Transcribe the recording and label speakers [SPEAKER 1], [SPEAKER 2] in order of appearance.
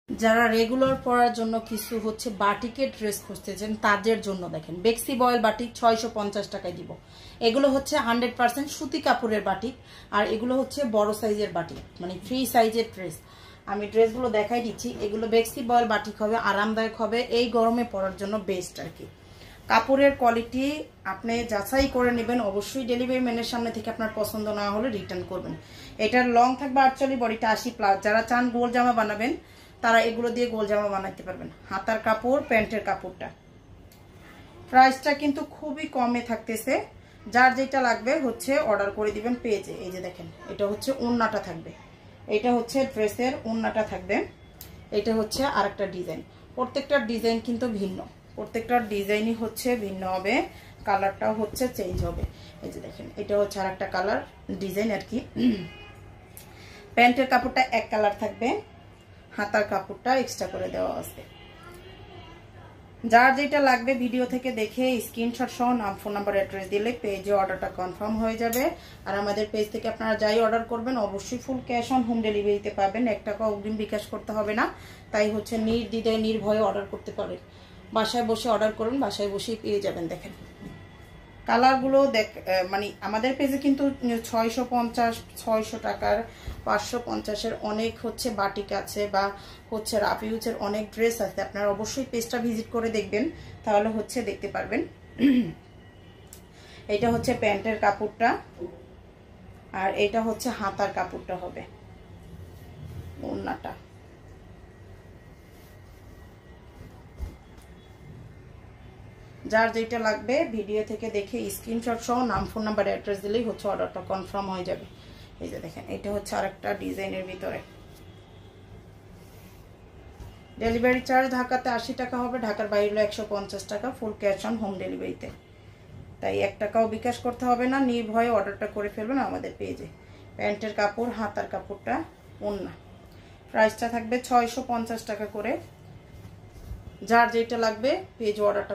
[SPEAKER 1] যারা রেগুলার পরার জন্য কিছু হচ্ছে বাটিকের ড্রেস খুঁজতেছেন তাদের জন্য দেখেন বেক্সি বয়েল বাটিক 650 টাকায় দিব। এগুলো হচ্ছে 100% সুতি কাপড়ের বাটিক, আর এগুলো হচ্ছে বড় সাইজের বাটিক, মানে ফ্রি সাইজের ড্রেস। আমি ড্রেসগুলো দেখাই দিচ্ছি। এগুলো বেক্সি বয়েল বাটিক হবে, আরামদায়ক হবে, এই গরমে পরার জন্য বেস্ট আর কি। কাপড়ের কোয়ালিটি আপনি যাচাই করে নেবেন অবশ্যই। ডেলিভারি ম্যানের সামনে থেকে আপনার পছন্দ না হলে রিটার্ন করবেন। এটার লং থাকবে 48, বডিটা 80+। যারা চান গোল জামা বানাবেন তারা এগুলো দিয়ে গোল জামা বানাইতে পারবেন। হাতার কাপড়, প্যান্টের কাপড়টা, প্রাইসটা কিন্তু খুবই কমে থাকতেছে। যার যেটা লাগবে হচ্ছে অর্ডার করে দিবেন পেজে। এই যে দেখেন, এটা হচ্ছে ওড়নাটা থাকবে, এটা হচ্ছে ড্রেসের ওড়নাটা থাকবে, এটা হচ্ছে আরেকটা ডিজাইন। প্রত্যেকটা ডিজাইন কিন্তু ভিন্ন, প্রত্যেকটা ডিজাইনই হচ্ছে ভিন্ন হবে, কালারটাও হচ্ছে চেঞ্জ হবে। এই যে দেখেন, এটা হচ্ছে আরেকটা কালার ডিজাইন আর কি। প্যান্টের কাপড়টা এক কালার থাকবে, হাতার কাপড়টা এক্সট্রা করে দেওয়া আছে। যার যেটা লাগবে ভিডিও থেকে দেখে স্ক্রিনশট সহ নাম, ফোন নাম্বার, অ্যাড্রেস দিলে পেজে অর্ডারটা কনফার্ম হয়ে যাবে। আর আমাদের পেজ থেকে আপনারা যাই অর্ডার করবেন অবশ্যই ফুল ক্যাশ অন হোম ডেলিভারিতে পাবেন, 1 টাকা অগ্রিম বিকাশ করতে হবে না। তাই হচ্ছে নির্দ্বিধায় নির্ভয়ে অর্ডার করতে পারেন। বাসায় বসে অর্ডার করুন, বাসায় বসেই পেয়ে যাবেন। দেখেন কালারগুলো মানে আমাদের পেজে কিন্তু 650, 600 টাকার, 550-এর অনেক হচ্ছে বাটিক আছে, বা হচ্ছে রাফ ইউজের অনেক ড্রেস আছে। আপনারা অবশ্যই পেজটা ভিজিট করে দেখবেন, তাহলে হচ্ছে দেখতে পারবেন। এটা হচ্ছে প্যান্টের কাপড়টা, আর এটা হচ্ছে হাতার কাপড়টা হবে, ওড়নাটা। যার যেটা লাগবে ভিডিও থেকে দেখে স্ক্রিনশট সহ নাম, ফোন নাম্বার, অ্যাড্রেস দিলেই হচ্ছে অর্ডারটা কনফার্ম হয়ে যাবে। এই যে দেখেন, এটা হচ্ছে আরেকটা ডিজাইনের ভিতরে। ডেলিভারি চার্জ ঢাকাতে 80 টাকা হবে, ঢাকার বাইরে হলো 150 টাকা, ফুল ক্যাশ অন হোম ডেলিভারিতে। তাই 1 টাকাও বিকাশ করতে হবে না, নির্ভয়ে অর্ডারটা করে ফেলবেন আমাদের পেজে। প্যান্টের কাপড়, হাতার কাপড়টা, ওড়না। প্রাইসটা থাকবে 650 টাকা করে। যার যেটা লাগবে পেজ অর্ডারটা